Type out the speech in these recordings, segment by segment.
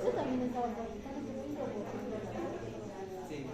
Yo también estaba por Sí.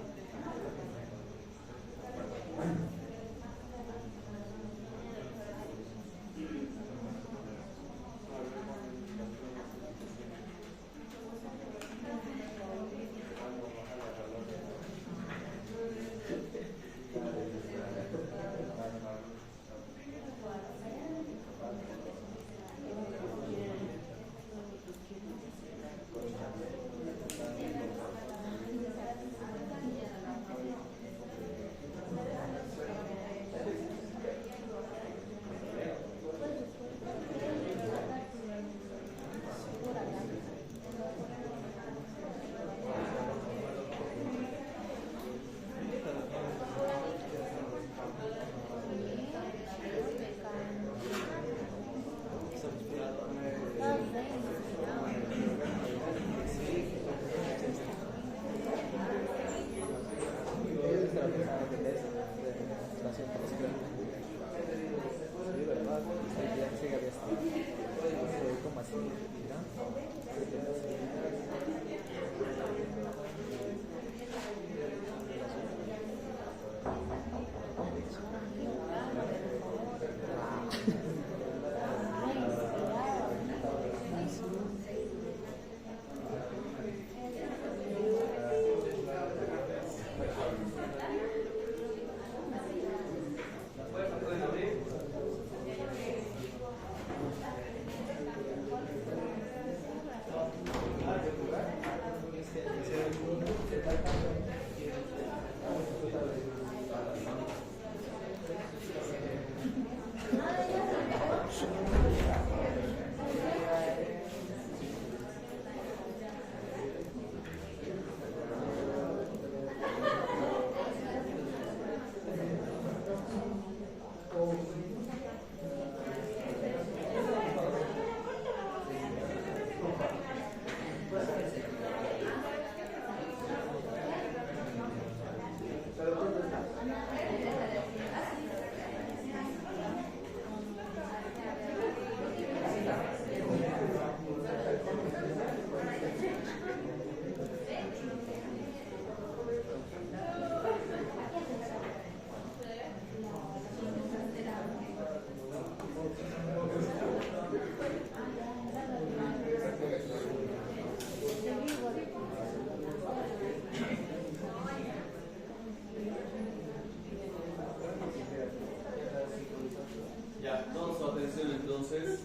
Ya, toda su atención entonces.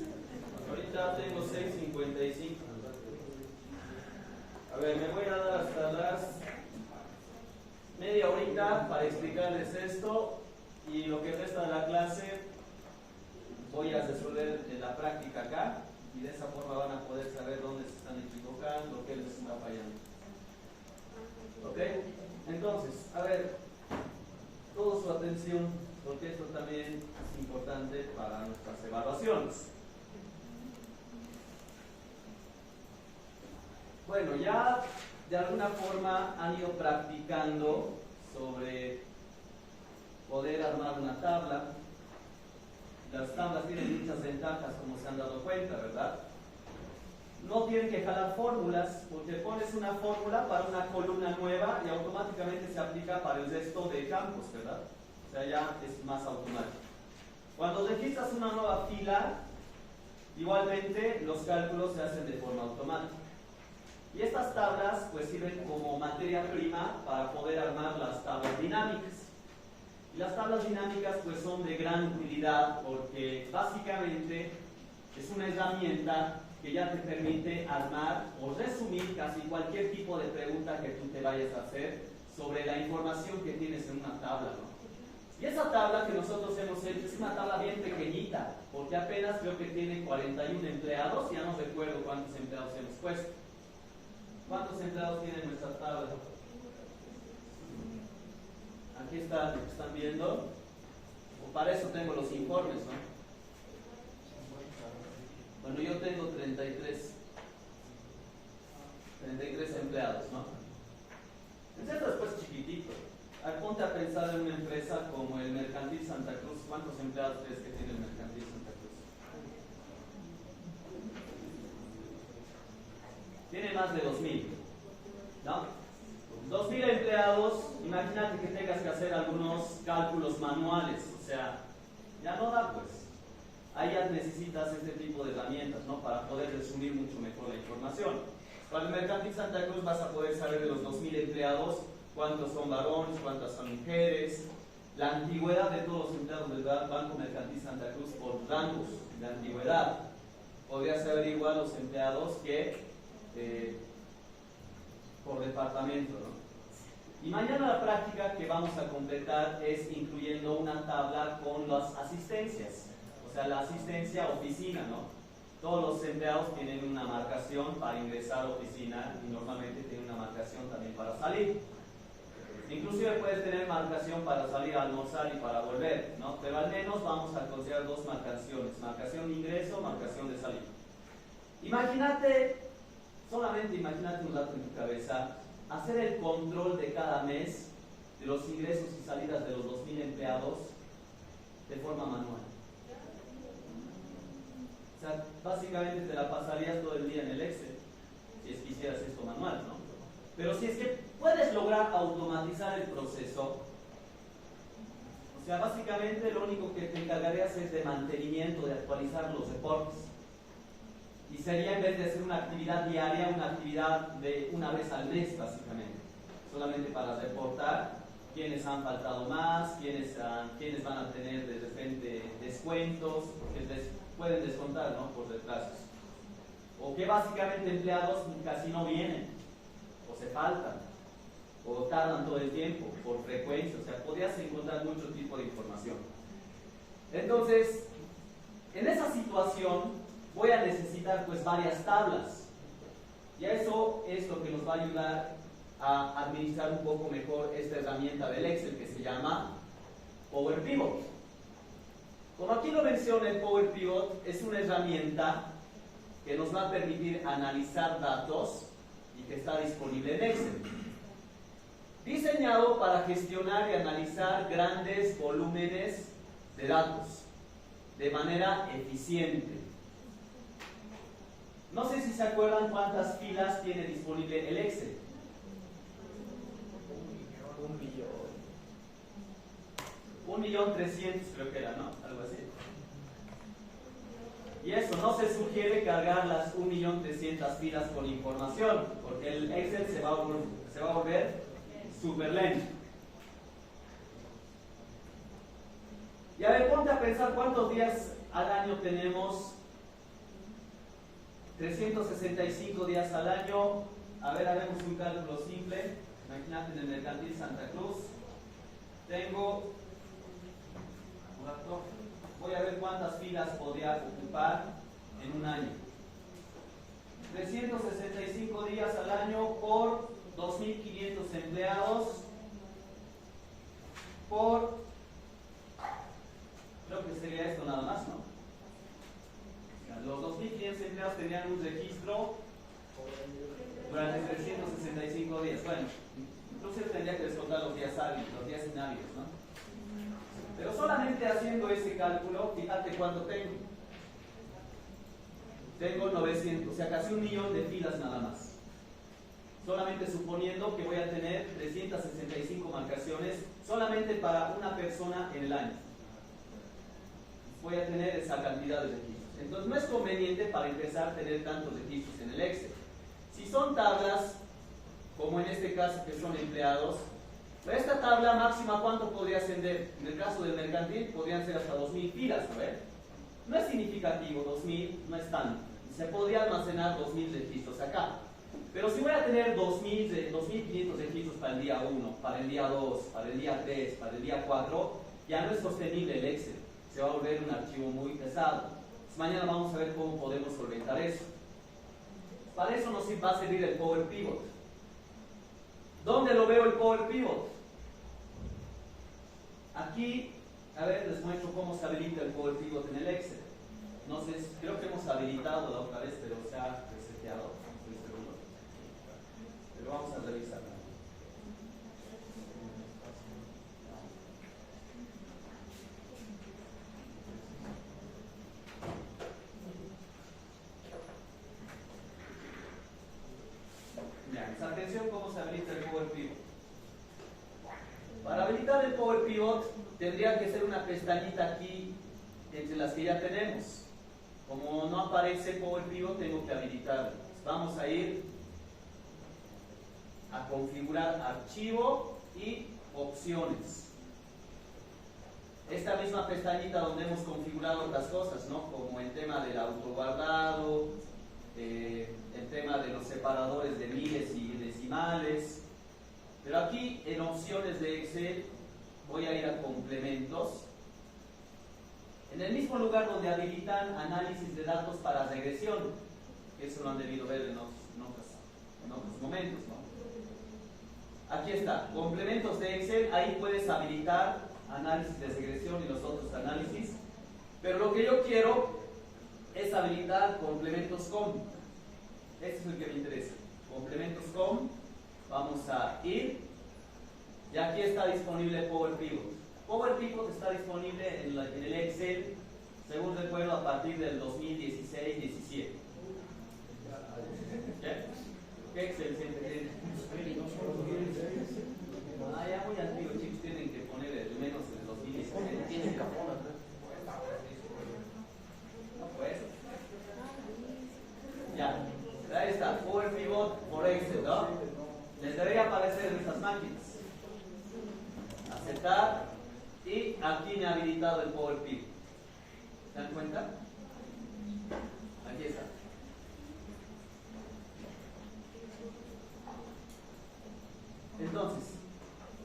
Ahorita tengo 6:55. A ver, me voy a dar hasta las media horita para explicarles esto y lo que resta de la clase voy a resolver en la práctica acá y de esa forma van a poder saber dónde se están equivocando, qué les está fallando. ¿Ok? Entonces, a ver, toda su atención, porque esto también es importante para nuestras evaluaciones. Bueno, ya de alguna forma han ido practicando sobre poder armar una tabla. Las tablas tienen muchas ventajas, como se han dado cuenta, ¿verdad? No tienen que jalar fórmulas, porque pones una fórmula para una columna nueva y automáticamente se aplica para el resto de campos, ¿verdad? O sea, ya es más automático. Cuando registras una nueva fila, igualmente los cálculos se hacen de forma automática. Y estas tablas pues sirven como materia prima para poder armar las tablas dinámicas. Y las tablas dinámicas pues son de gran utilidad porque básicamente es una herramienta que ya te permite armar o resumir casi cualquier tipo de pregunta que tú te vayas a hacer sobre la información que tienes en una tabla, ¿no? Y esa tabla que nosotros hemos hecho es una tabla bien pequeñita, porque apenas creo que tiene 41 empleados, ya no recuerdo cuántos empleados hemos puesto. ¿Cuántos empleados tiene nuestra tabla? Aquí está lo que están viendo. O para eso tengo los informes, ¿no? Bueno, yo tengo 33 empleados, ¿no? Entonces esto es pues chiquitito. ponte a pensar en una empresa como el Mercantil Santa Cruz. ¿Cuántos empleados crees que tiene el Mercantil Santa Cruz? Tiene más de 2000, ¿no? 2000 empleados. Imagínate que tengas que hacer algunos cálculos manuales, o sea, ya no da, pues. Ahí ya necesitas este tipo de herramientas, ¿no? Para poder resumir mucho mejor la información. Para el Mercantil Santa Cruz vas a poder saber de los 2000 empleados cuántos son varones, cuántas son mujeres, la antigüedad de todos los empleados del Banco Mercantil Santa Cruz por rangos de antigüedad. Podrías averiguar los empleados que por departamento, ¿no? Y mañana la práctica que vamos a completar es incluyendo una tabla con las asistencias. O sea, la asistencia oficina, ¿no? Todos los empleados tienen una marcación para ingresar a oficina y normalmente tienen una marcación también para salir. Inclusive puedes tener marcación para salir a almorzar y para volver, ¿no? Pero al menos vamos a considerar dos marcaciones: marcación de ingreso, marcación de salida. Solamente imagínate un rato en tu cabeza, hacer el control de cada mes de los ingresos y salidas de los 2000 empleados de forma manual. O sea, básicamente te la pasarías todo el día en el Excel, si es que hicieras esto manual, ¿no? Pero si es que puedes lograr automatizar el proceso, o sea, básicamente lo único que te encargarías es de mantenimiento, de actualizar los reportes. Y sería, en vez de hacer una actividad diaria, una actividad de una vez al mes, básicamente. Solamente para reportar quiénes han faltado más, quiénes van a tener de repente descuentos, porque les pueden descontar, ¿no? Por retrasos. O que básicamente empleados casi no vienen, o se faltan, o tardan todo el tiempo, por frecuencia. O sea, podrías encontrar mucho tipo de información. Entonces, en esa situación voy a necesitar pues varias tablas. Y eso es lo que nos va a ayudar a administrar un poco mejor esta herramienta del Excel que se llama Power Pivot. Como aquí lo menciona, el Power Pivot es una herramienta que nos va a permitir analizar datos y que está disponible en Excel. Diseñado para gestionar y analizar grandes volúmenes de datos de manera eficiente. No sé si se acuerdan cuántas filas tiene disponible el Excel. 1.300.000 creo que era, ¿no? Algo así. Y eso, no se sugiere cargar las 1.300.000 filas con información, porque el Excel se va a volver súper lento. Y a ver, ponte a pensar cuántos días al año tenemos. 365 días al año. A ver, haremos un cálculo simple. Imagínate en el Mercantil Santa Cruz. Voy a ver cuántas filas podría ocupar en un año. 365 días al año por 2.500 empleados por, creo que sería esto nada más, ¿no? Los 2.500 empleados tenían un registro durante 365 días. Bueno, incluso tendría que descontar los días hábiles, los días inhábiles, ¿no? Pero solamente haciendo ese cálculo, fíjate cuánto tengo. Tengo 900, o sea, casi 1.000.000 de filas nada más. Solamente suponiendo que voy a tener 365 marcaciones solamente para una persona en el año. Voy a tener esa cantidad de registros. Entonces no es conveniente para empezar a tener tantos registros en el Excel. Si son tablas, como en este caso que son empleados, esta tabla máxima, ¿cuánto podría ascender? En el caso del mercantil podrían ser hasta 2.000 filas, ¿no? No es significativo, 2.000 no es tanto. Se podría almacenar 2.000 registros acá. Pero si voy a tener 2.500 registros para el día 1, para el día 2, para el día 3, para el día 4, ya no es sostenible el Excel. Se va a volver un archivo muy pesado. Mañana vamos a ver cómo podemos solventar eso. Para eso nos va a servir el Power Pivot. ¿Dónde lo veo el Power Pivot? Aquí, a ver, les muestro cómo se habilita el Power Pivot en el Excel. No sé, creo que hemos habilitado la otra vez, pero se ha reseteado. Pero vamos a revisarlo. tendría que ser una pestañita aquí entre las que ya tenemos. Como no aparece Power Pivot, tengo que habilitarlo. Vamos a ir a configurar archivo y opciones. Esta misma pestañita donde hemos configurado otras cosas, ¿no? Como el tema del autoguardado, el tema de los separadores de miles y decimales. Pero aquí en opciones de Excel voy a ir a complementos. En el mismo lugar donde habilitan análisis de datos para regresión, eso lo han debido ver en otros momentos, ¿no? Aquí está, complementos de Excel, ahí puedes habilitar análisis de regresión y los otros análisis, pero lo que yo quiero es habilitar complementos com. Este es el que me interesa, complementos com. Vamos a ir y aquí está disponible Power Pivot. Power Pivot está disponible en el Excel, según recuerdo, a partir del 2016-17. ¿Qué Excel siempre tiene? Ya muy antiguo, chicos, tienen que poner el menos el 2016. Tiene cajón atrás. No, pues. Ya, ahí está, Power Pivot por Excel, ¿no? Les debería aparecer en estas máquinas. Aceptar, y aquí me ha habilitado el Power Pivot. ¿Se dan cuenta? Aquí está. Entonces,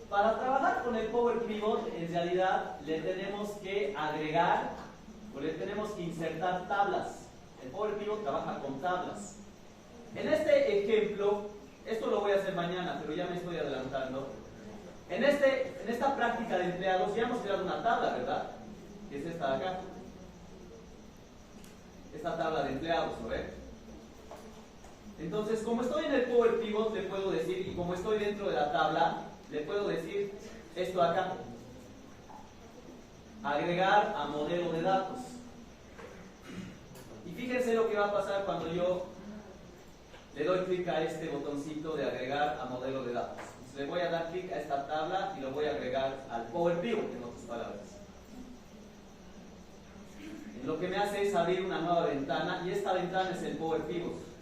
para trabajar con el Power Pivot, en realidad le tenemos que agregar o le tenemos que insertar tablas. El Power Pivot trabaja con tablas. En este ejemplo, esto lo voy a hacer mañana, pero ya me estoy adelantando. En esta práctica de empleados ya hemos creado una tabla, ¿verdad? Que es esta de acá. Esta tabla de empleados, ¿no ven? Entonces, como estoy en el Power Pivot, le puedo decir, y como estoy dentro de la tabla, le puedo decir esto acá. Agregar a modelo de datos. Y fíjense lo que va a pasar cuando yo le doy clic a este botoncito de agregar a modelo de datos. Le voy a dar clic a esta tabla y lo voy a agregar al Power Pivot, en otras palabras. Lo que me hace es abrir una nueva ventana, y esta ventana es el Power Pivot.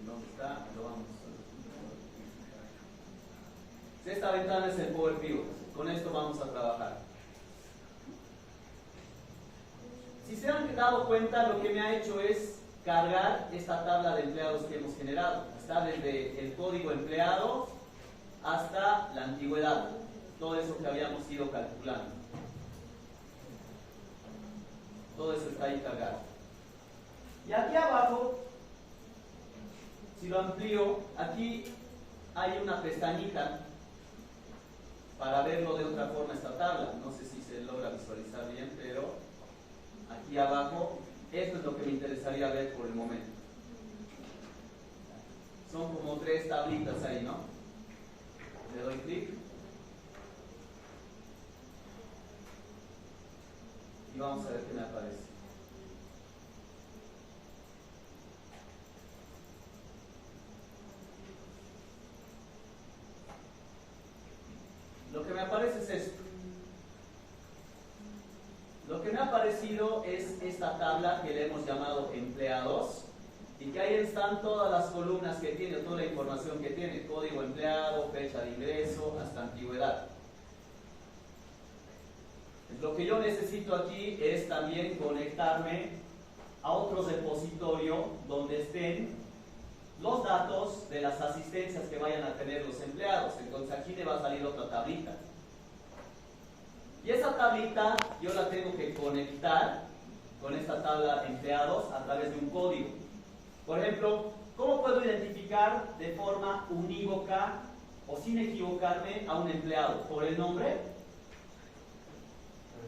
¿Dónde está? Lo vamos. Esta ventana es el Power Pivot. Con esto vamos a trabajar. Si se han dado cuenta, lo que me ha hecho es cargar esta tabla de empleados que hemos generado. Está desde el código empleado hasta la antigüedad. Todo eso que habíamos ido calculando. Todo eso está ahí cargado. Y aquí abajo, si lo amplío, aquí hay una pestañita para verlo de otra forma esta tabla. No sé si se logra visualizar bien, pero aquí abajo, esto es lo que me interesaría ver por el momento. Son como 3 tablitas ahí, ¿no? Le doy clic. Y vamos a ver qué me aparece. Lo que me aparece es esto. Lo que me ha parecido es esta tabla que le hemos llamado empleados, y que ahí están todas las columnas que tiene, toda la información que tiene, código empleado, fecha de ingreso, hasta antigüedad. Lo que yo necesito aquí es también conectarme a otro repositorio donde estén los datos de las asistencias que vayan a tener los empleados. Entonces aquí me va a salir otra tablita. Y esa tablita yo la tengo que conectar con esta tabla de empleados a través de un código. Por ejemplo, ¿cómo puedo identificar de forma unívoca o sin equivocarme a un empleado? ¿Por el nombre?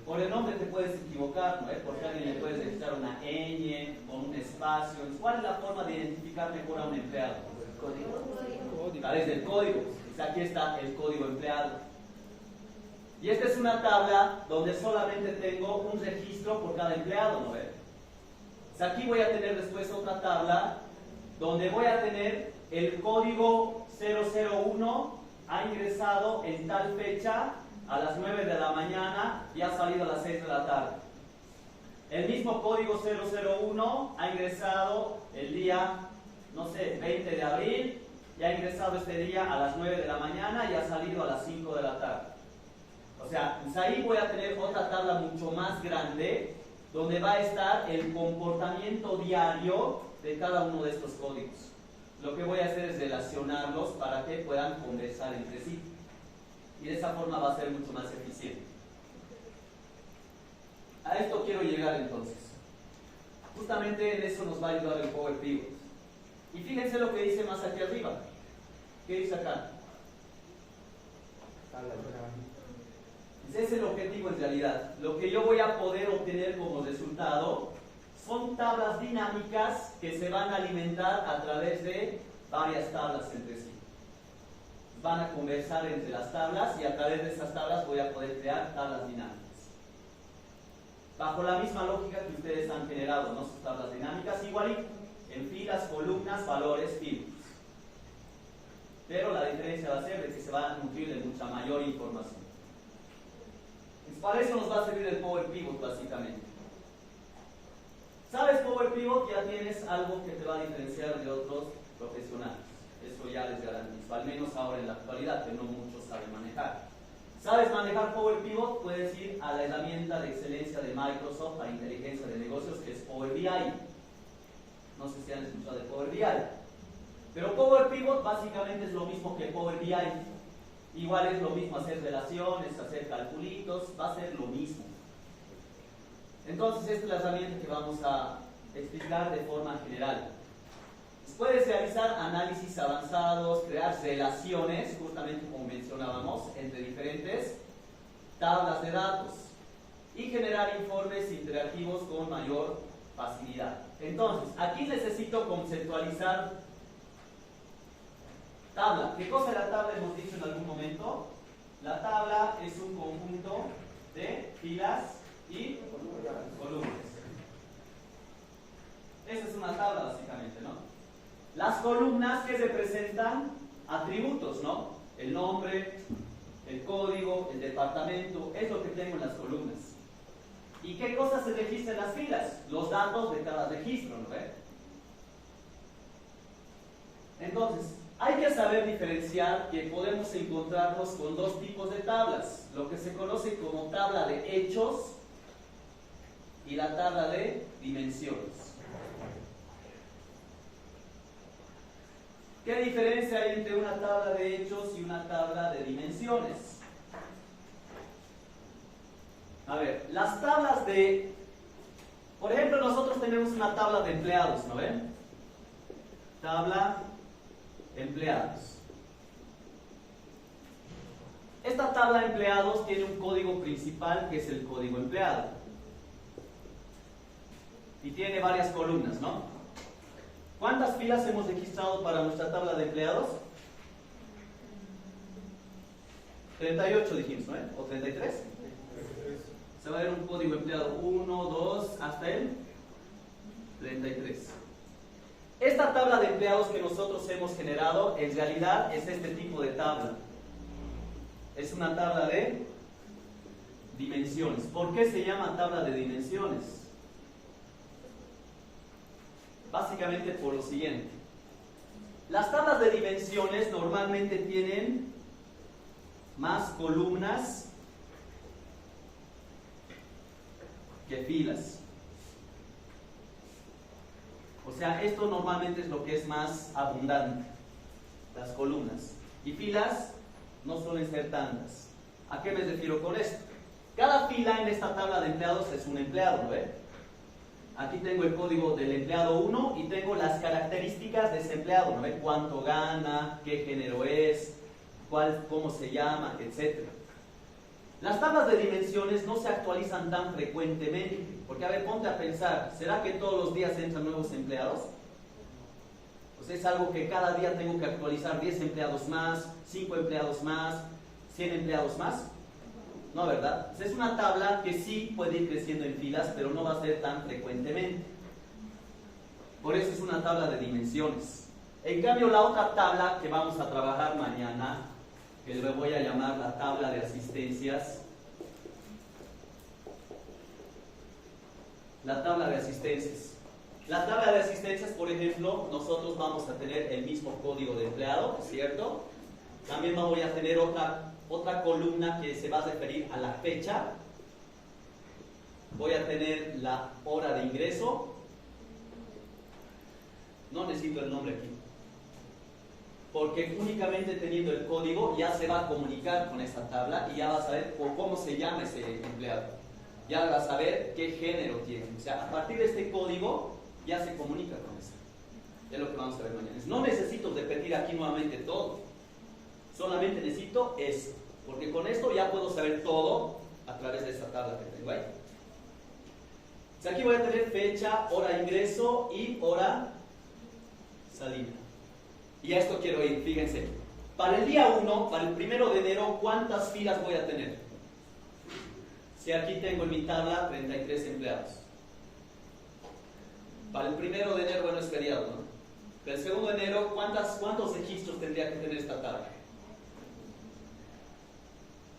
Por el nombre te puedes equivocar, ¿no? Porque a alguien le puedes registrar una ñ con un espacio. ¿Cuál es la forma de identificar mejor a un empleado? El código. A través del código. Aquí está el código empleado. Y esta es una tabla donde solamente tengo un registro por cada empleado, ¿no ves? Aquí voy a tener después otra tabla donde voy a tener el código 001 ha ingresado en tal fecha a las 9 de la mañana y ha salido a las 6 de la tarde. El mismo código 001 ha ingresado el día, no sé, 20 de abril y ha ingresado este día a las 9 de la mañana y ha salido a las 5 de la tarde. O sea, pues ahí voy a tener otra tabla mucho más grande donde va a estar el comportamiento diario de cada uno de estos códigos. Lo que voy a hacer es relacionarlos para que puedan conversar entre sí. Y de esa forma va a ser mucho más eficiente. A esto quiero llegar entonces. Justamente en eso nos va a ayudar el Power Pivot. Y fíjense lo que dice más aquí arriba. ¿Qué dice acá? Ese es el objetivo en realidad. Lo que yo voy a poder obtener como resultado son tablas dinámicas que se van a alimentar a través de varias tablas entre sí. Van a conversar entre las tablas y a través de esas tablas voy a poder crear tablas dinámicas. Bajo la misma lógica que ustedes han generado, ¿no? Sus tablas dinámicas igualito, en filas, columnas, valores, filtros. Pero la diferencia va a ser de que se va a nutrir de mucha mayor información. Pues para eso nos va a servir el Power Pivot básicamente. ¿Sabes Power Pivot? Ya tienes algo que te va a diferenciar de otros profesionales. Eso ya les garantizo, al menos ahora en la actualidad, que no muchos saben manejar. ¿Sabes manejar Power Pivot? Puedes ir a la herramienta de excelencia de Microsoft para inteligencia de negocios, que es Power BI. No sé si han escuchado de Power BI. Pero Power Pivot básicamente es lo mismo que Power BI. Igual es lo mismo hacer relaciones, hacer calculitos, va a ser lo mismo. Entonces esta es la herramienta que vamos a explicar de forma general. Puedes realizar análisis avanzados, crear relaciones, justamente como mencionábamos, entre diferentes tablas de datos y generar informes interactivos con mayor facilidad. Entonces, aquí necesito conceptualizar tabla. ¿Qué cosa es la tabla? Hemos dicho en algún momento. La tabla es un conjunto de filas y columnas. Esa es una tabla básicamente, ¿no? Las columnas que representan atributos, ¿no? El nombre, el código, el departamento, es lo que tengo en las columnas. ¿Y qué cosas se registran en las filas? Los datos de cada registro, ¿no ve? Entonces, hay que saber diferenciar que podemos encontrarnos con dos tipos de tablas. Lo que se conoce como tabla de hechos y la tabla de dimensiones. ¿Qué diferencia hay entre una tabla de hechos y una tabla de dimensiones? A ver, las tablas de... Por ejemplo, nosotros tenemos una tabla de empleados, ¿no ven? Tabla empleados. Esta tabla de empleados tiene un código principal que es el código empleado. Y tiene varias columnas, ¿no? ¿Cuántas filas hemos registrado para nuestra tabla de empleados? 38 dijimos, ¿no? ¿O 33? Se va a ver un código empleado 1, 2, hasta el 33. Esta tabla de empleados que nosotros hemos generado, en realidad es este tipo de tabla. Es una tabla de dimensiones. ¿Por qué se llama tabla de dimensiones? Básicamente por lo siguiente. Las tablas de dimensiones normalmente tienen más columnas que filas. O sea, esto normalmente es lo que es más abundante, las columnas. Y filas no suelen ser tantas. ¿A qué me refiero con esto? Cada fila en esta tabla de empleados es un empleado, ¿no ve? Aquí tengo el código del empleado 1 y tengo las características de ese empleado, ¿no ve? Cuánto gana, qué género es, cómo se llama, etc. Las tablas de dimensiones no se actualizan tan frecuentemente, porque a ver, ponte a pensar, ¿será que todos los días entran nuevos empleados? Pues es algo que cada día tengo que actualizar 10 empleados más, 5 empleados más, 100 empleados más. No, ¿verdad? Es una tabla que sí puede ir creciendo en filas, pero no va a ser tan frecuentemente. Por eso es una tabla de dimensiones. En cambio, la otra tabla que vamos a trabajar mañana que le voy a llamar la tabla de asistencias. La tabla de asistencias. La tabla de asistencias, por ejemplo, nosotros vamos a tener el mismo código de empleado, ¿cierto? También voy a tener otra columna que se va a referir a la fecha. Voy a tener la hora de ingreso. No necesito el nombre aquí, porque únicamente teniendo el código ya se va a comunicar con esta tabla y ya va a saber cómo se llama ese empleado. Ya va a saber qué género tiene. O sea, a partir de este código ya se comunica con eso. Es lo que vamos a ver mañana. No necesito repetir aquí nuevamente todo. Solamente necesito esto, porque con esto ya puedo saber todo a través de esta tabla que tengo ahí. O sea, aquí voy a tener fecha, hora de ingreso y hora salida. Y a esto quiero ir, fíjense. Para el día 1, para el 1 de enero, ¿cuántas filas voy a tener? Si aquí tengo en mi tabla 33 empleados. Para el 1 de enero, bueno, es feriado, ¿no? Para el 2 de enero, ¿cuántos registros tendría que tener esta tabla?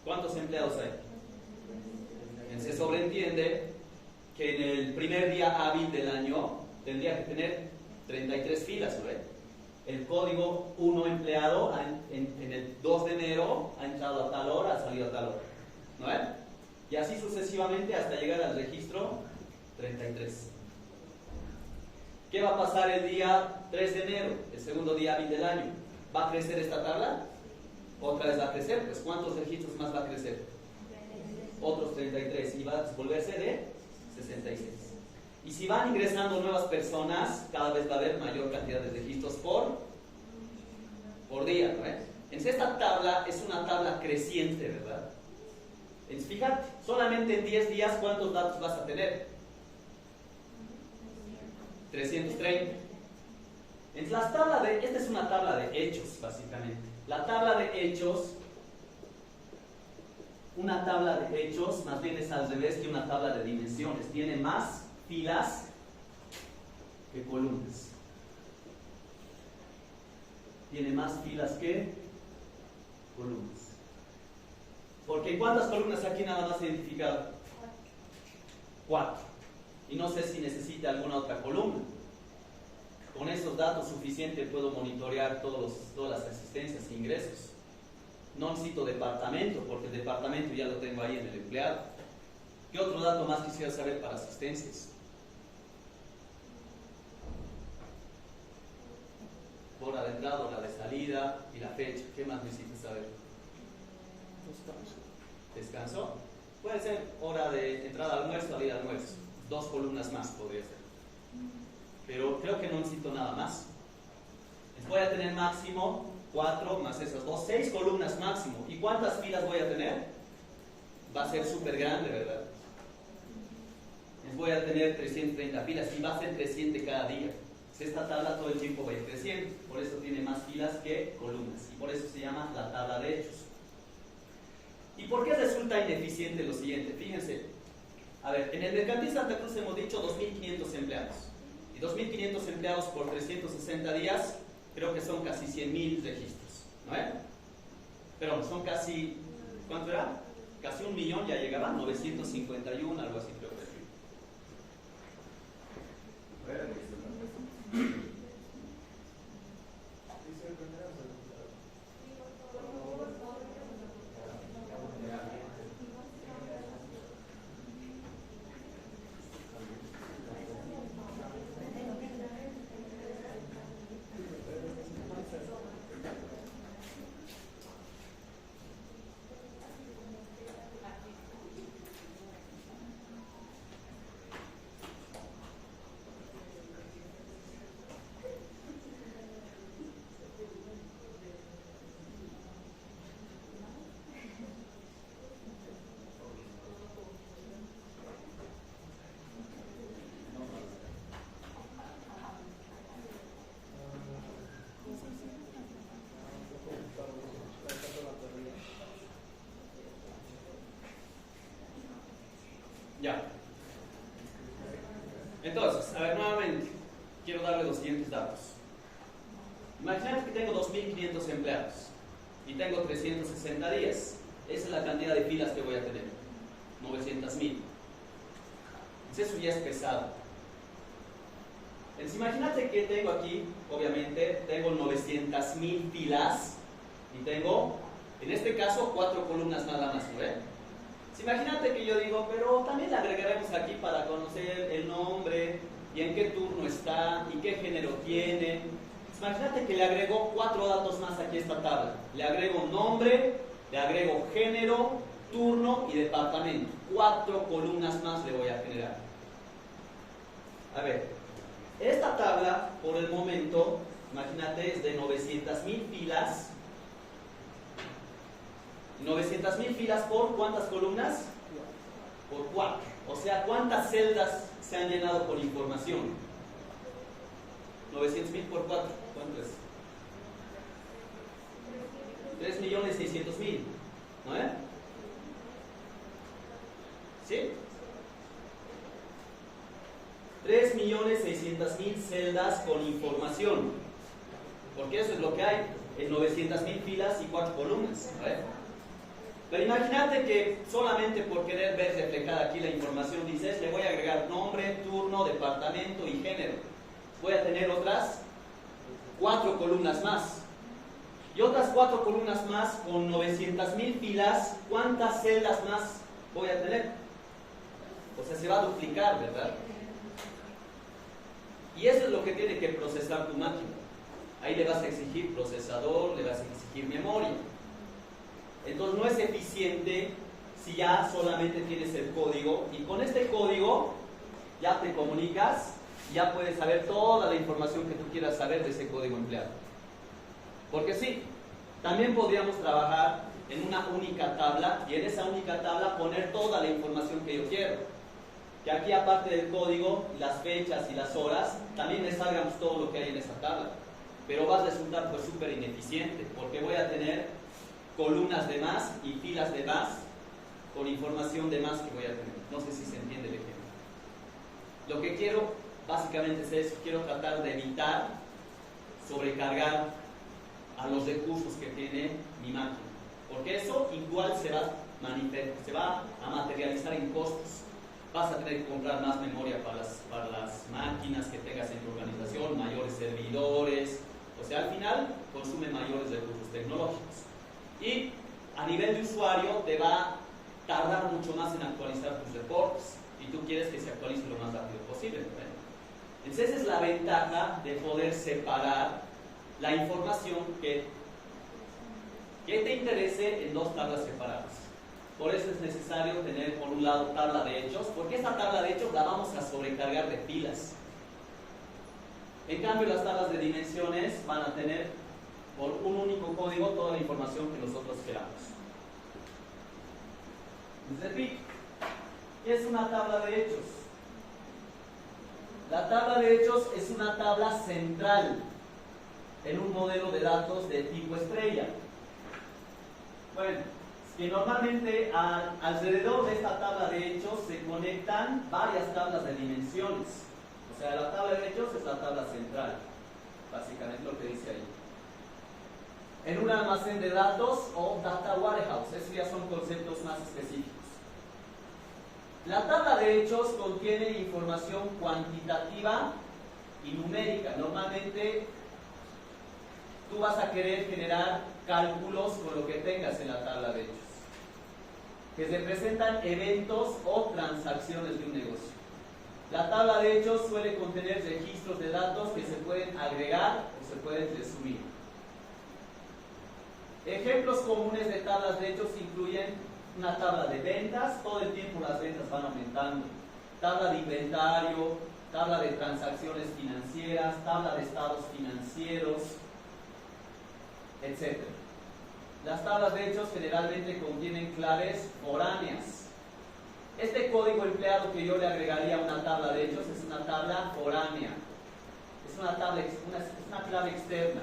¿Cuántos empleados hay? Se sobreentiende que en el primer día hábil del año tendría que tener 33 filas, ¿no? El código 1 empleado en el 2 de enero ha entrado a tal hora, ha salido a tal hora, ¿no? Y así sucesivamente hasta llegar al registro 33. ¿Qué va a pasar el día 3 de enero, el segundo día hábil del año? ¿Va a crecer esta tabla? Otra vez va a crecer, pues ¿cuántos registros más va a crecer? Otros 33, y va a volverse de 66. Y si van ingresando nuevas personas, cada vez va a haber mayor cantidad de registros por día, ¿no? Entonces esta tabla es una tabla creciente, ¿verdad? Entonces, fíjate, solamente en 10 días, ¿cuántos datos vas a tener? 330. Entonces esta es una tabla de hechos, básicamente. La tabla de hechos, una tabla de hechos, más bien es al revés que una tabla de dimensiones. Tiene más filas que columnas. Tiene más filas que columnas. Porque ¿cuántas columnas aquí nada más identificado? 4. Y no sé si necesita alguna otra columna. Con estos datos suficientes puedo monitorear todas las asistencias e ingresos. No necesito departamento, porque el departamento ya lo tengo ahí en el empleado. ¿Qué otro dato más quisiera saber para asistencias? Hora de entrada, hora de salida y la fecha. ¿Qué más necesitas saber? Descanso. Puede ser hora de entrada al almuerzo, salida al almuerzo. 2 columnas más podría ser. Pero creo que no necesito nada más. Voy a tener máximo 4 más esas 2, 6 columnas máximo. ¿Y cuántas filas voy a tener? Va a ser súper grande, ¿verdad? Voy a tener 330 filas y va a ser creciente cada día. Esta tabla todo el tiempo va a ir creciendo, por eso tiene más filas que columnas y por eso se llama la tabla de hechos. ¿Y por qué resulta ineficiente lo siguiente? Fíjense, a ver, en el Mercantil Santa Cruz hemos dicho 2.500 empleados y 2.500 empleados por 360 días creo que son casi 100.000 registros, ¿no? Pero son casi, ¿cuánto era? Casi 1 millón ya llegaban, 951, algo así creo que. Ya. Entonces, a ver, nuevamente, quiero darle los siguientes datos. Imaginemos que tengo 2.500 empleados y tengo 360 días. Esa es la cantidad de filas que voy a tener, 900,000. Entonces eso ya es pesado. Entonces imagínate que tengo aquí, obviamente, tengo 900,000 filas y tengo, en este caso, 4 columnas nada más, ¿no? Imagínate que yo digo, pero también le agregaremos aquí para conocer el nombre y en qué turno está y qué género tiene. Imagínate que le agrego 4 datos más aquí a esta tabla. Le agrego nombre, le agrego género, turno y departamento. 4 columnas más le voy a generar. A ver, esta tabla por el momento, imagínate, es de 900,000 filas. 900,000 filas por ¿cuántas columnas? Por 4. O sea, ¿cuántas celdas se han llenado con información? 900,000 por 4. ¿Cuánto es? 3.600.000. ¿No es? ¿Sí? 3.600.000 celdas con información. Porque eso es lo que hay en 900,000 filas y 4 columnas. ¿No? Pero imagínate que solamente por querer ver reflejada aquí la información dices, le voy a agregar nombre, turno, departamento y género. Voy a tener otras 4 columnas más. Y otras 4 columnas más con 900,000 filas, ¿cuántas celdas más voy a tener? O sea, se va a duplicar, ¿verdad? Y eso es lo que tiene que procesar tu máquina. Ahí le vas a exigir procesador, le vas a exigir memoria. Entonces no es eficiente si ya solamente tienes el código y con este código ya te comunicas, ya puedes saber toda la información que tú quieras saber de ese código empleado. Porque sí, también podríamos trabajar en una única tabla y en esa única tabla poner toda la información que yo quiero. Que aquí aparte del código, las fechas y las horas, también me salgan todo lo que hay en esa tabla. Pero va a resultar pues súper ineficiente porque voy a tener columnas de más y filas de más con información de más que voy a tener. No sé si se entiende el ejemplo. Lo que quiero básicamente es eso. Quiero tratar de evitar sobrecargar a los recursos que tiene mi máquina. Porque eso igual se va a materializar en costos. Vas a tener que comprar más memoria para las máquinas que tengas en tu organización, mayores servidores. O sea, al final consume mayores recursos tecnológicos. Y a nivel de usuario te va a tardar mucho más en actualizar tus reportes y tú quieres que se actualice lo más rápido posible, ¿no? Entonces esa es la ventaja de poder separar la información que te interese en 2 tablas separadas. Por eso es necesario tener por un lado tabla de hechos, porque esta tabla de hechos la vamos a sobrecargar de filas. En cambio las tablas de dimensiones van a tener por un único código toda la información que nosotros queramos. Repito, ¿qué es una tabla de hechos? La tabla de hechos es una tabla central en un modelo de datos de tipo estrella. Bueno, es que normalmente alrededor de esta tabla de hechos se conectan varias tablas de dimensiones. O sea, la tabla de hechos es la tabla central, básicamente lo que dice ahí. En un almacén de datos o data warehouse, esos ya son conceptos más específicos. La tabla de hechos contiene información cuantitativa y numérica. Normalmente tú vas a querer generar cálculos con lo que tengas en la tabla de hechos, que representan eventos o transacciones de un negocio. La tabla de hechos suele contener registros de datos que se pueden agregar o se pueden resumir. Ejemplos comunes de tablas de hechos incluyen una tabla de ventas, todo el tiempo las ventas van aumentando, tabla de inventario, tabla de transacciones financieras, tabla de estados financieros, etc. Las tablas de hechos generalmente contienen claves foráneas. Este código empleado que yo le agregaría a una tabla de hechos es una tabla foránea, es una clave externa.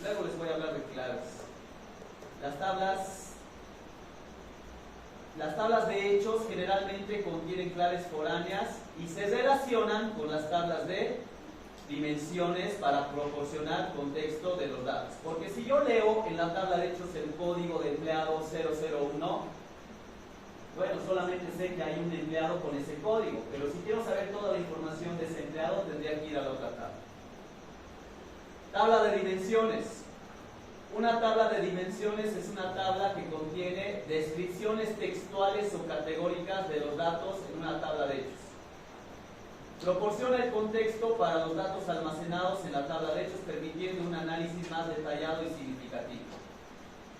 Luego les voy a hablar de claves. Las tablas de hechos generalmente contienen claves foráneas y se relacionan con las tablas de dimensiones para proporcionar contexto de los datos. Porque si yo leo en la tabla de hechos el código de empleado 001, bueno, solamente sé que hay un empleado con ese código, pero si quiero saber toda la información de ese empleado, tendría que ir a la otra tabla. Tabla de dimensiones. Una tabla de dimensiones es una tabla que contiene descripciones textuales o categóricas de los datos en una tabla de hechos. Proporciona el contexto para los datos almacenados en la tabla de hechos, permitiendo un análisis más detallado y significativo.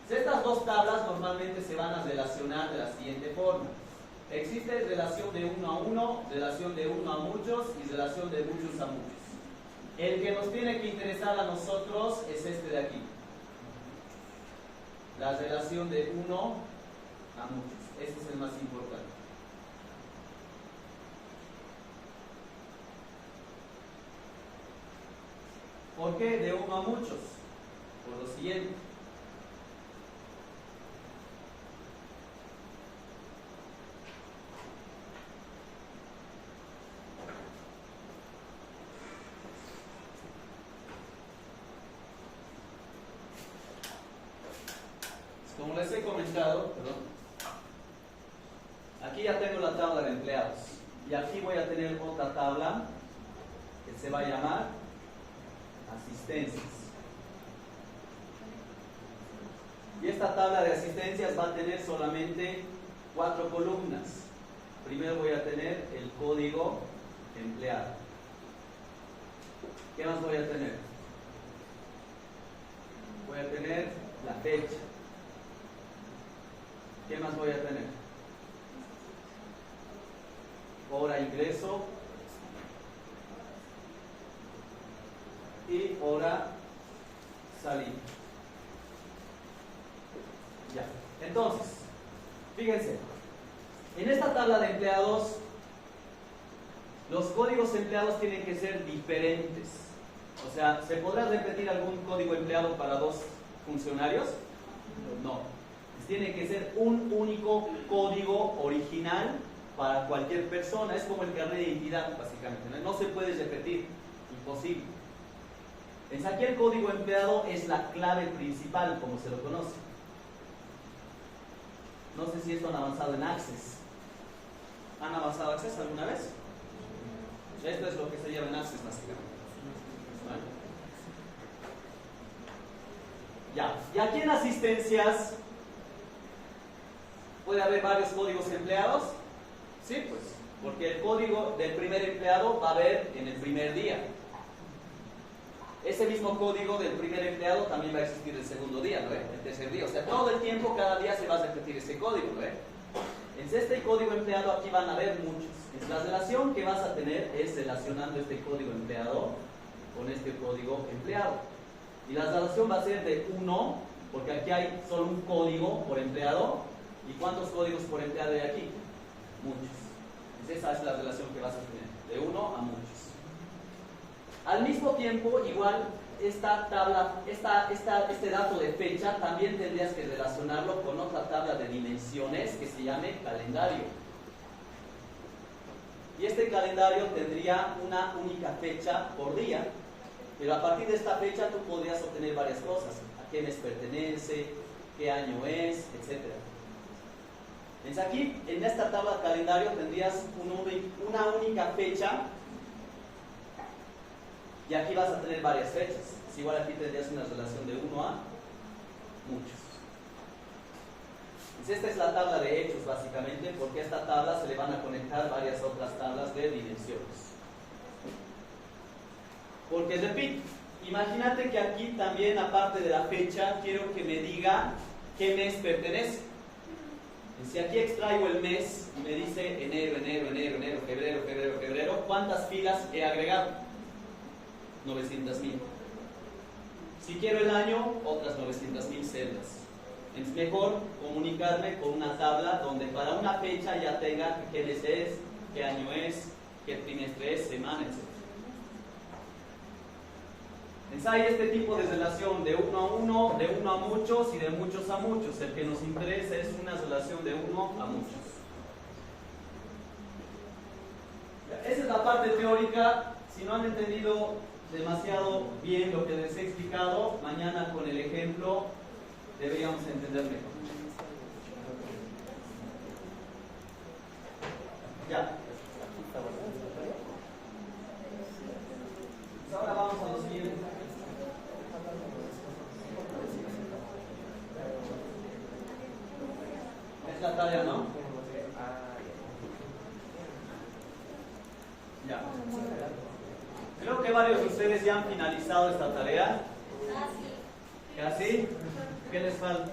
Estas dos tablas normalmente se van a relacionar de la siguiente forma. Existe relación de uno a uno, relación de uno a muchos y relación de muchos a muchos. El que nos tiene que interesar a nosotros es este de aquí. La relación de uno a muchos. Ese es el más importante. ¿Por qué de uno a muchos? Por lo siguiente. Como les he comentado, aquí ya tengo la tabla de empleados y aquí voy a tener otra tabla que se va a llamar asistencias. Y esta tabla de asistencias va a tener solamente 4 columnas. Primero voy a tener el código empleado. ¿Qué más voy a tener? Voy a tener la fecha. ¿Qué más voy a tener? Hora ingreso y hora salida. Ya. Entonces, fíjense, en esta tabla de empleados, los códigos empleados tienen que ser diferentes. O sea, ¿se podrá repetir algún código empleado para 2 funcionarios? No. Tiene que ser un único código original para cualquier persona. Es como el carnet de identidad, básicamente. No se puede repetir, imposible. Entonces, aquí el código empleado es la clave principal, como se lo conoce. No sé si esto han avanzado en Access. ¿Han avanzado Access alguna vez? Esto es lo que se llama en Access, básicamente. ¿Vale? Ya. Y aquí en asistencias ¿puede haber varios códigos empleados? Sí, pues, porque el código del primer empleado va a haber en el primer día. Ese mismo código del primer empleado también va a existir el segundo día, ¿no? El tercer día. O sea, todo el tiempo, cada día se va a repetir ese código, ¿no? Entonces, este código empleado aquí van a haber muchos. Entonces, la relación que vas a tener es relacionando este código empleado con este código empleado. Y la relación va a ser de 1, porque aquí hay solo un código por empleado. ¿Y cuántos códigos por empleado hay aquí? Muchos. Entonces esa es la relación que vas a tener, de 1 a muchos. Al mismo tiempo, igual, esta tabla, este dato de fecha, también tendrías que relacionarlo con otra tabla de dimensiones que se llame calendario. Y este calendario tendría una única fecha por día, pero a partir de esta fecha tú podrías obtener varias cosas. A qué mes pertenece, qué año es, etc. Entonces aquí, en esta tabla de calendario, tendrías una única fecha y aquí vas a tener varias fechas. Igual aquí tendrías una relación de 1 a muchos. Entonces esta es la tabla de hechos, básicamente, porque a esta tabla se le van a conectar varias otras tablas de dimensiones. Porque, repito, imagínate que aquí también, aparte de la fecha, quiero que me diga qué mes pertenece. Si aquí extraigo el mes y me dice enero, febrero, ¿cuántas filas he agregado? 900.000. Si quiero el año, otras 900.000 celdas. Es mejor comunicarme con una tabla donde para una fecha ya tenga qué mes es, qué año es, qué trimestre es, semana, etc. Entonces hay este tipo de relación de 1 a 1, de 1 a muchos y de muchos a muchos. El que nos interesa es una relación de 1 a muchos. Esa es la parte teórica. Si no han entendido demasiado bien lo que les he explicado. Mañana con el ejemplo deberíamos entender mejor. Ya. Pues ahora vamos a lo siguiente. Es la tarea, ¿no? Ya. Creo que varios de ustedes ya han finalizado esta tarea. ¿Casi? ¿Qué les falta?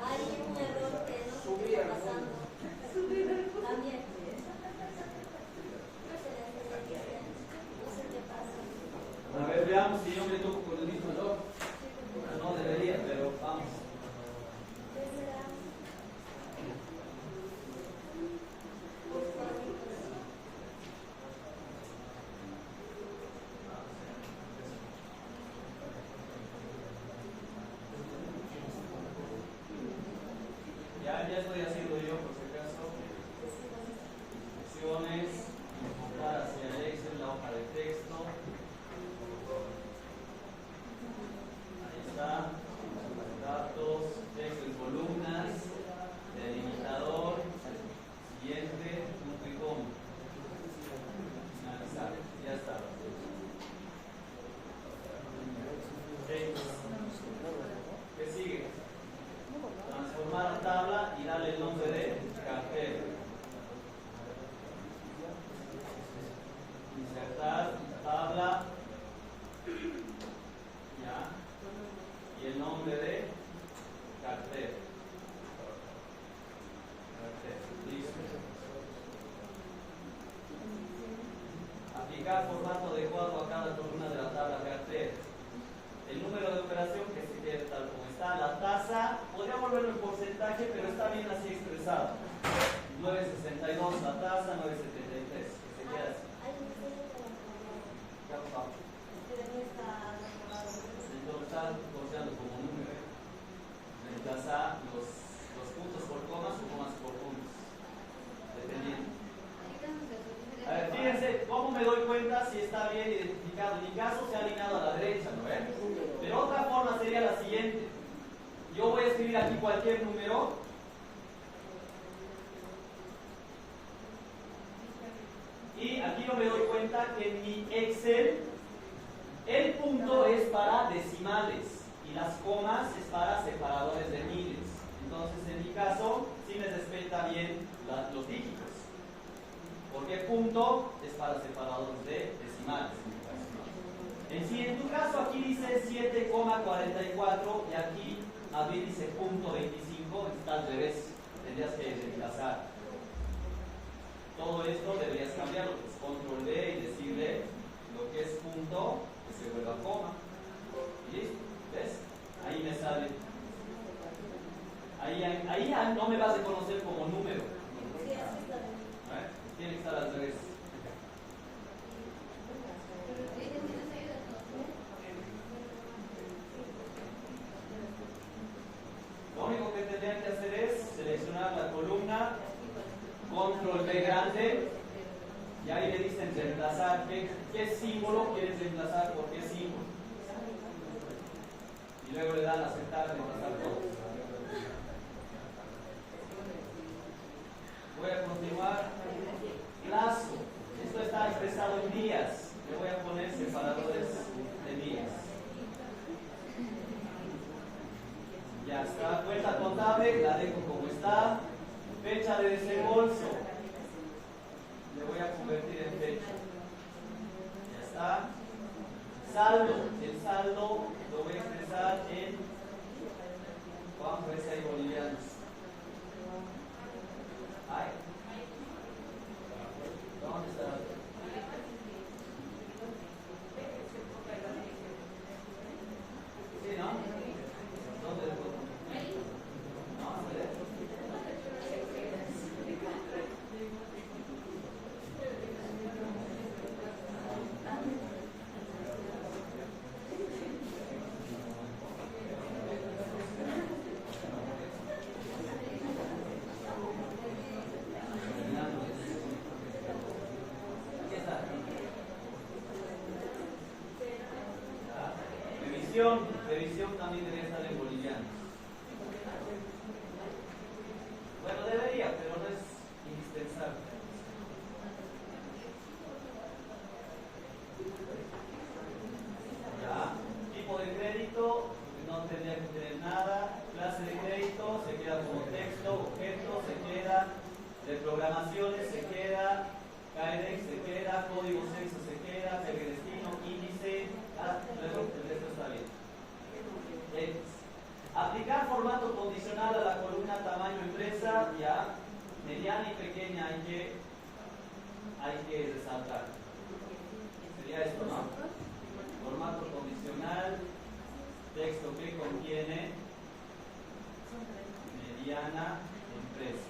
Hay un error que no se está pasando. También. No sé qué pasa. A ver, veamos si yo me toco con el mismo error. No debería, pero vamos. ¿Qué será? Ya estoy haciendo yo, por si acaso. Instrucciones, enfocar hacia el Excel, la hoja de texto. Ahí está. Datos, texto en columnas, delimitador, siguiente, punto y coma. Finalizar. Ya está. ¿Qué sigue? Transformar a tabla y darle el nombre de carpeta. Insertar tabla. Ya. Y el nombre de carpeta. Listo. Aplicar formato adecuado a cada columna de la tabla carpeta. El número de operación que se quede tal como está. La tasa, podría volverlo en porcentaje, pero está bien así expresado. 9.62 la tasa, 9.73. Que se queda así. Hay un diseño que lo Ya vamos. pero no está acabado. Entonces está considerando como número. Reemplazar los puntos por comas o comas por puntos. Dependiendo. A ver, fíjense cómo me doy cuenta si está bien identificado. En mi caso se ha alineado a la derecha, ¿no ven? Pero otra forma sería la siguiente. Yo voy a escribir aquí cualquier número. Y aquí yo me doy cuenta que en mi Excel el punto es para decimales y las comas es para separadores de miles. Entonces en mi caso sí me respeta bien los dígitos. Porque punto es para separadores de decimales. En sí, en tu caso aquí dice 7,44 y aquí más bien dice punto 25, está al revés. Tendrías que reemplazar. Todo esto deberías cambiarlo, pues control B y decirle lo que es punto, que se vuelva coma. Y listo, ¿ves? Ahí me sale. Ahí ya no me vas a reconocer como número. Sí, así está bien. Tiene que estar al revés. Lo único que tendrían que hacer es seleccionar la columna, control B grande, y ahí le dicen reemplazar. ¿Qué símbolo quieres reemplazar por qué símbolo? Y luego le dan aceptar, reemplazar todo. Voy a continuar. Plazo. Esto está expresado en días. Le voy a poner separadores de días. Ya está. Cuenta contable, la dejo como está. Fecha de desembolso. Le voy a convertir en fecha. Ya está. Saldo. El saldo lo voy a expresar en ¿cuánto es ahí bolivianos? Ay. ¿Dónde está? Sí, ¿no? ¿Dónde lo pongo? No, a ver. revisión también debería estar en boliviano. Bueno, debería, pero no es indispensable. Ya. Tipo de crédito, no tendría que tener nada. Clase de crédito, se queda como texto, objeto, se queda. De programaciones, se queda. KDX, se queda. Código sexo, se queda. Fecha de destino, índice. Luego el resto está bien. Aplicar formato condicional a la columna tamaño empresa, ya. Mediana y pequeña hay que resaltar. Sería esto, ¿no? Formato condicional, texto que contiene mediana empresa.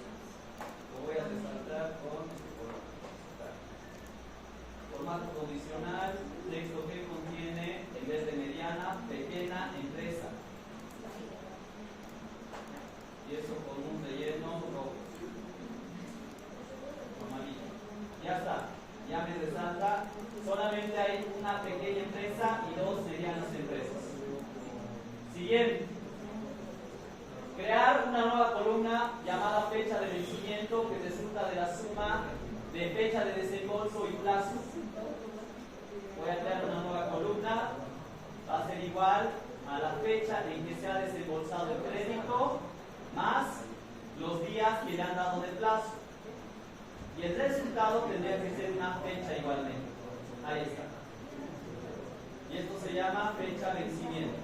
Lo voy a resaltar con este formato condicional, texto que contiene, en vez de mediana, pequeña empresa. Y eso con un relleno rojo. Amarillo. Ya está. Ya me resalta. Solamente hay una pequeña empresa y dos medianas empresas. Siguiente. Crear una nueva columna llamada fecha de vencimiento que resulta de la suma de fecha de desembolso y plazo. Voy a crear una nueva columna. Va a ser igual a la fecha en que se ha desembolsado el crédito más los días que le han dado de plazo. Y el resultado tendría que ser una fecha igualmente. Ahí está. Y esto se llama fecha vencimiento.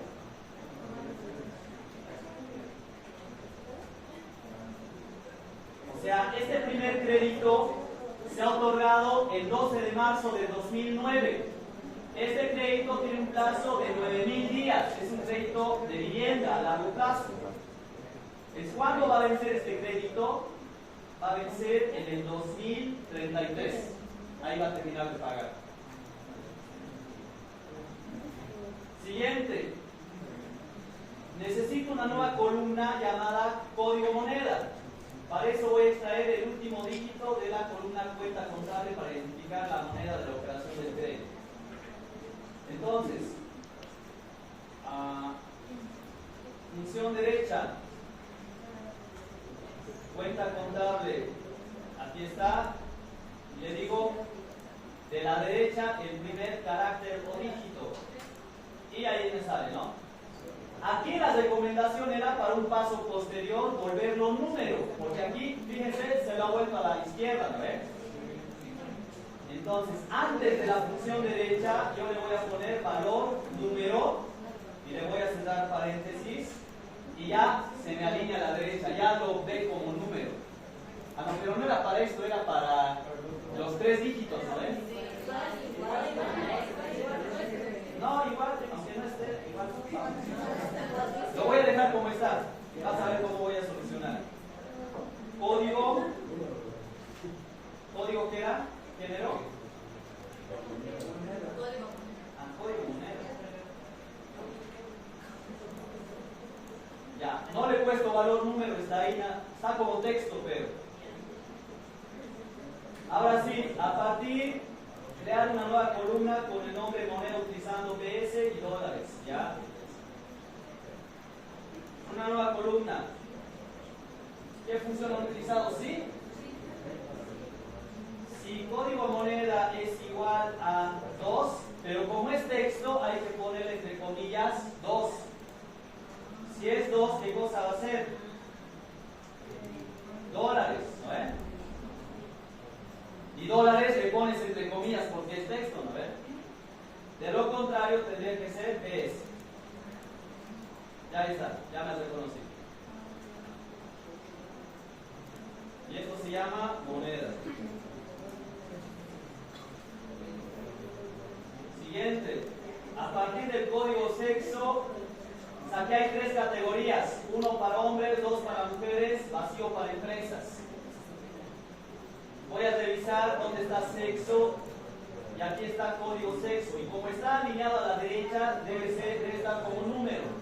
O sea, este primer crédito se ha otorgado el 12 de marzo de 2009. Este crédito tiene un plazo de 9.000 días. Es un crédito de vivienda a largo plazo. ¿Cuándo va a vencer este crédito? Va a vencer en el 2033. Ahí va a terminar de pagar. Siguiente. Necesito una nueva columna llamada código moneda. Para eso voy a extraer el último dígito de la columna cuenta contable para identificar la moneda de la operación del crédito. Entonces, función derecha. Cuenta contable, aquí está, y le digo de la derecha el primer carácter o dígito, y ahí me sale, ¿no? Aquí la recomendación era para un paso posterior volverlo número, porque aquí, fíjense, se lo ha vuelto a la izquierda, ¿no ves? Entonces, antes de la función derecha, yo le voy a poner valor número, y le voy a cerrar paréntesis, y ya se me alinea a la derecha, ya lo ve como número. Ah, no, pero no era para esto, era para los tres dígitos, ¿no ves? No, igual, aunque no esté, igual. Lo voy a dejar como está. Vas a ver cómo voy a solucionar. Código. ¿Código qué era? ¿Género? Código moneda. Ya, no le he puesto valor número, está ahí, está como texto, pero. Ahora sí, a partir, crear una nueva columna con el nombre moneda utilizando PS y dólares, ¿ya? Una nueva columna. ¿Qué función han utilizado? ¿Sí? Si código moneda es igual a 2, pero como es texto, hay que ponerle entre comillas 2. Si es 2, ¿qué cosa va a ser? Dólares, ¿no ven? Y dólares le pones entre comillas porque es texto, ¿no ven? De lo contrario, tendría que ser PS. Ya está, ya me has reconocido. Y esto se llama moneda. Siguiente. A partir del código sexo, aquí hay 3 categorías. 1 para hombres, 2 para mujeres, vacío para empresas. Voy a revisar dónde está sexo. Y aquí está código sexo. Y como está alineado a la derecha, debe estar como número.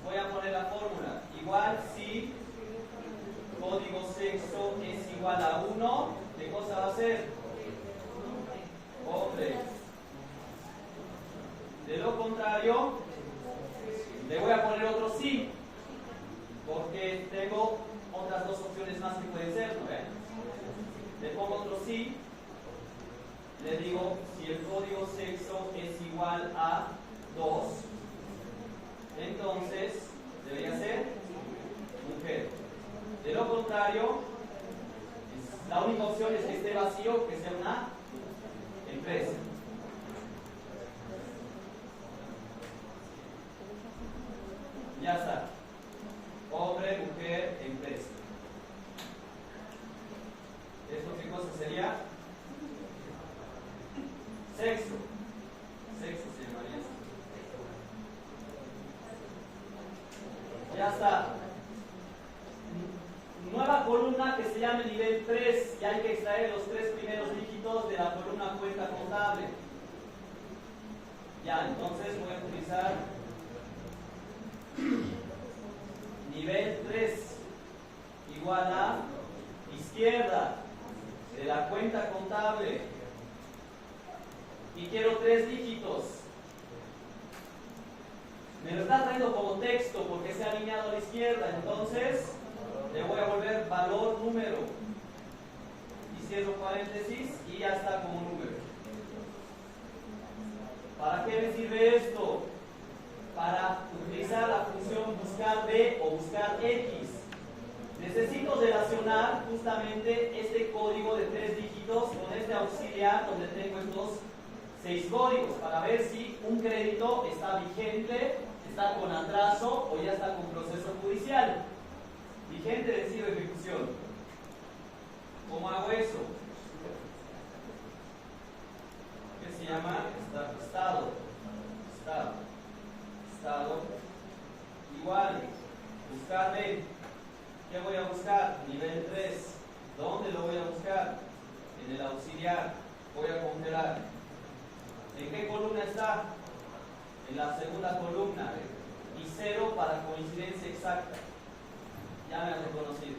Voy a poner la fórmula. Igual si código sexo es igual a 1, ¿qué cosa va a ser? Hombre. De lo contrario, ¿no ven? Le pongo otro sí, le digo si el código sexo es igual a 2, entonces debería ser mujer. De lo contrario, la única opción es que esté vacío, que sea una empresa. Ya está. Hombre, mujer, empresa. ¿Esto qué cosa sería? Sexo. Sexo se llamaría así. Ya está. Nueva columna que se llama nivel 3 y hay que extraer los 3 primeros dígitos de la columna cuenta contable. Ya, entonces voy a utilizar nivel 3 igual a izquierda de la cuenta contable y quiero 3 dígitos. Me lo está trayendo como texto porque se ha alineado a la izquierda, entonces le voy a volver valor número y cierro paréntesis y ya está como número. ¿Para qué me sirve esto? Para utilizar la función buscar B o buscar X. Necesito relacionar justamente este código de 3 dígitos con este auxiliar donde tengo estos 6 códigos para ver si un crédito está vigente, está con atraso o ya está con proceso judicial. Vigente, vencido, ejecución. ¿Cómo hago eso? ¿Qué se llama? Estado. Estado. Igual. Buscar B. ¿Qué voy a buscar? Nivel 3. ¿Dónde lo voy a buscar? En el auxiliar. Voy a congelar. ¿En qué columna está? En la segunda columna. Y 0 para coincidencia exacta. Ya me han reconocido.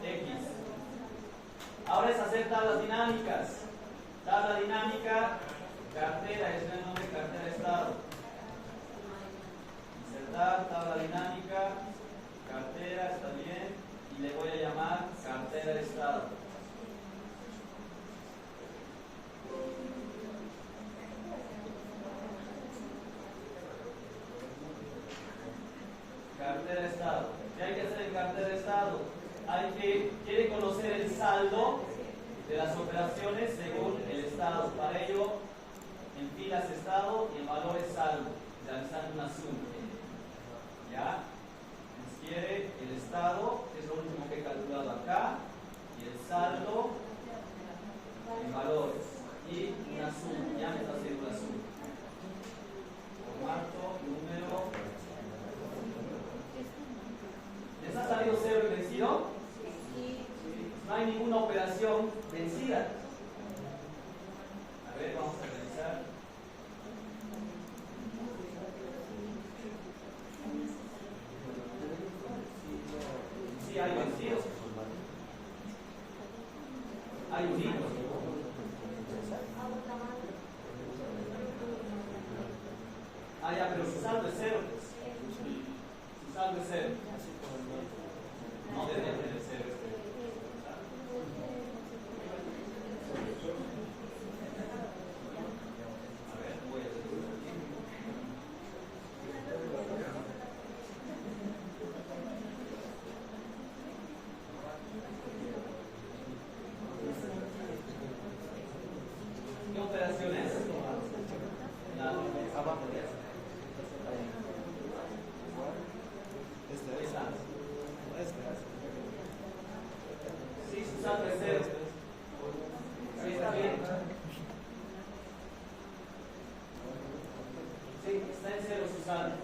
X. Ahora es hacer tablas dinámicas. Tabla dinámica, cartera, es el nombre, cartera estado. Insertar, tabla dinámica, cartera, está bien. Y le voy a llamar cartera estado. Cartera de estado. ¿Qué hay que hacer en cartera de estado? Quiere conocer el saldo de las operaciones según el estado. Para ello, en filas estado y en valores saldo, realizando una suma. ¿Ya? Nos quiere el estado, que es lo último que he calculado acá, y el saldo en valores. Y una suma. Ya me está haciendo la suma. Formato, número. ¿Les ha salido 0 y vencido? Sí. No hay ninguna operación vencida. A ver, vamos a revisar. Sí, hay vencidos. Hay unidos. Ah, ya, pero su saldo es 0. Su saldo es 0. No debería tener 0. A ver, voy a hacer aquí. ¿Qué operación es? Abajo de esta. Sí, su saldo es 0. Sí, está bien. Sí, está en 0 su saldo.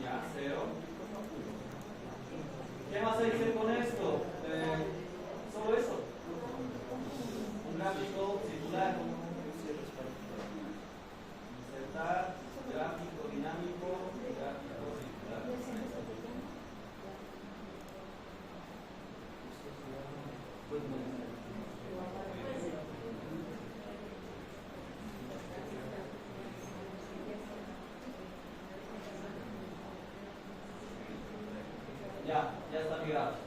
Ya, 0. ¿Qué más hay que hacer con esto? Solo eso. Un gráfico circular. Insertar, gráfico dinámico, gráfico circular. gráfico.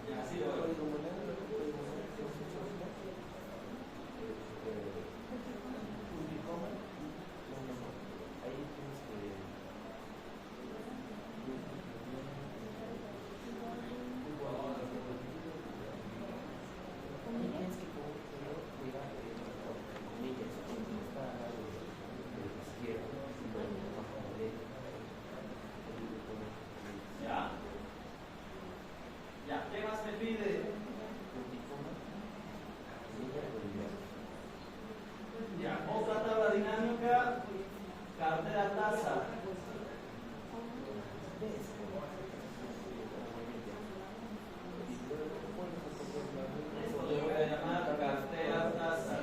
Ya, así lo veo. Ya. Ya, ¿qué más me pide? Ya, otra tabla dinámica, cartera tasa. Esto le voy a llamar cartera tasa.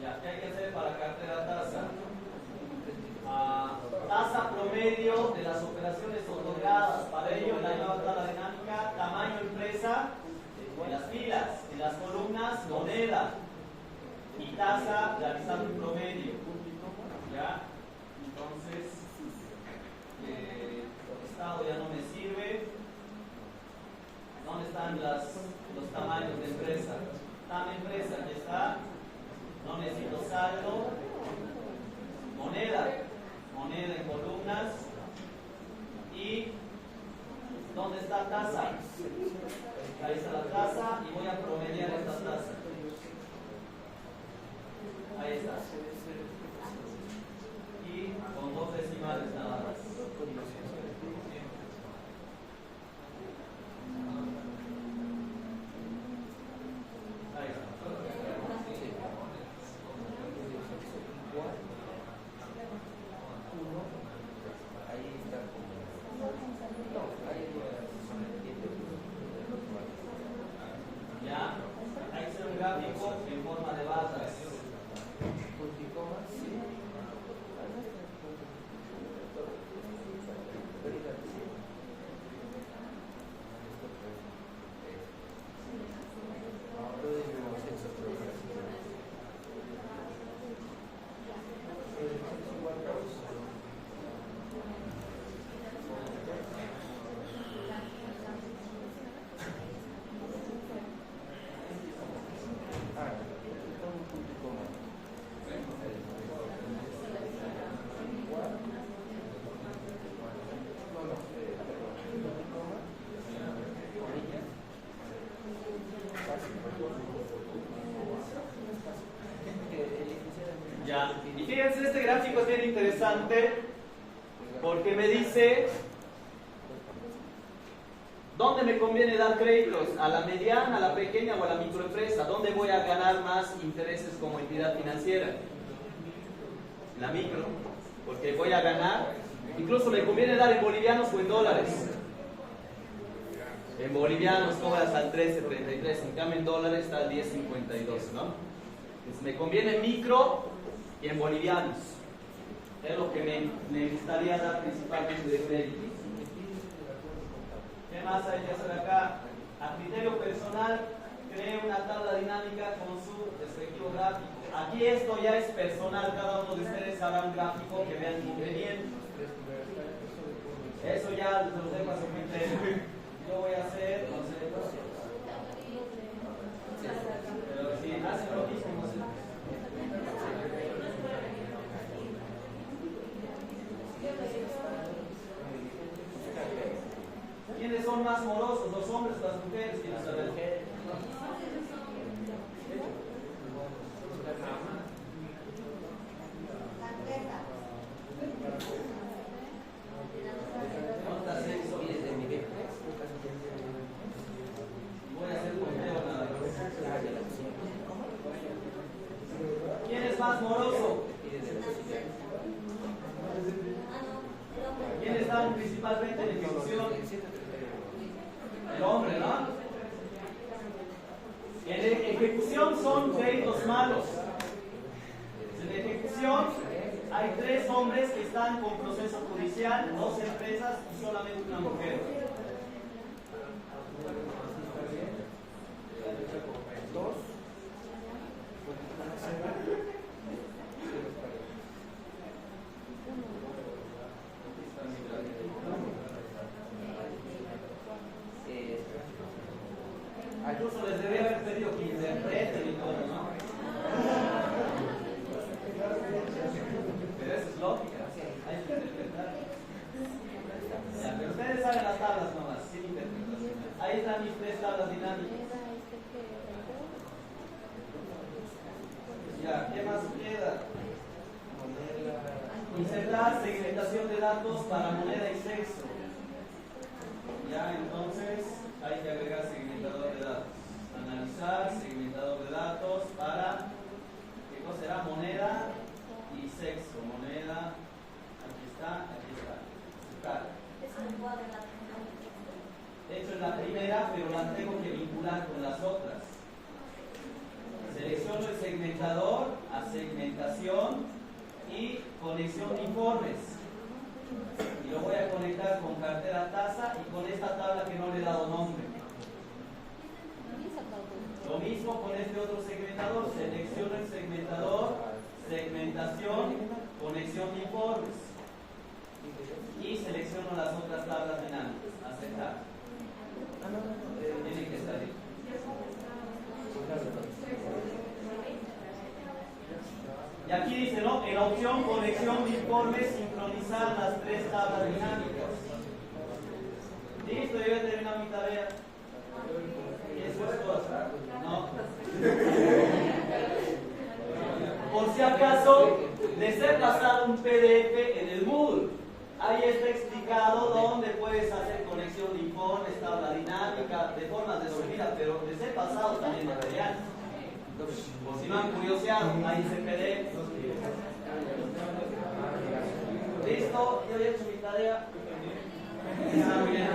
Ya, ¿qué hay que hacer para cartera tasa? Tasa promedio de las operaciones otorgadas. Para ello, la nueva tabla dinámica, tamaño empresa, en las filas, en las columnas, moneda y tasa realizando un promedio. ¿Ya? Entonces, estado ya no me sirve. ¿Dónde están los tamaños de empresa? Tama empresa, aquí está. No necesito saldo. Moneda en columnas. Y ¿dónde está tasa? Ahí está la tasa y voy a promediar esta tasa. Ahí está. Y con 2 decimales nada más. Ahí está. Ya, hay que hacer un gráfico en forma de barras. Ya, y fíjense, este gráfico es bien interesante porque me dice dónde me conviene dar créditos, a la mediana, a la pequeña o a la microempresa, dónde voy a ganar más intereses como entidad financiera. La micro, porque voy a ganar, incluso me conviene dar en bolivianos o en dólares. En bolivianos cobras al 13.33, en cambio en dólares está al 10.52, ¿no? Entonces me conviene micro y en bolivianos. Es lo que me gustaría dar principalmente de crédito. ¿Qué más hay que hacer acá? A criterio personal, cree una tabla dinámica con su respectivo gráfico. Aquí esto ya es personal, cada uno de ustedes hará un gráfico que vean conveniente. Eso ya los dejo a su criterio. Yo voy a hacer, no sé, pero si hacen lo mismo, no sé. ¿Quiénes son más morosos, los hombres o las mujeres? ¿Quiénes saben? ¿Cuántas sexo? Voy a hacer conteo nada más. ¿Quién es más moroso? ¿Quiénes están principalmente en ejecución? El hombre, ¿no? En ejecución son 3 hombres que están con proceso judicial, 2 empresas y solamente una mujer. Incluso les debía haber pedido que interpreten y todo, ¿no? Pero eso es lógica, hay que interpretar. Ya, pero ustedes saben las tablas nomás, sin interpretación. Ahí están mis 3 tablas dinámicas. Ya, ¿qué más queda? Insertar segmentación de datos para moneda y sexo. Ya, entonces hay que agregar segmentador de datos. Analizar segmentador de datos para, ¿qué cosa será? Moneda y sexo. Moneda, aquí está. De hecho es la primera, pero la tengo que vincular con las otras. Selecciono el segmentador a segmentación y conexión de informes. Y lo voy a conectar con cartera tasa y con esta tabla que no le he dado nombre. Lo mismo con este otro segmentador. Selecciono el segmentador, segmentación, conexión de informes. Y selecciono las otras tablas dinámicas. Aceptar. Tiene que estar ahí. Y aquí dice, ¿no? En la opción conexión de informes, sincronizar las 3 tablas dinámicas. Listo, yo ya he terminado mi tarea. Eso es todo. ¿No? Por si acaso, les he pasado un PDF en el Moodle. Ahí está explicado dónde puedes hacer conexión de informes, tabla dinámica, de formas de subida, pero les he pasado también material. Por si no han curioseado, ahí se PDF. Listo, yo ya he hecho mi tarea. Está muy bien.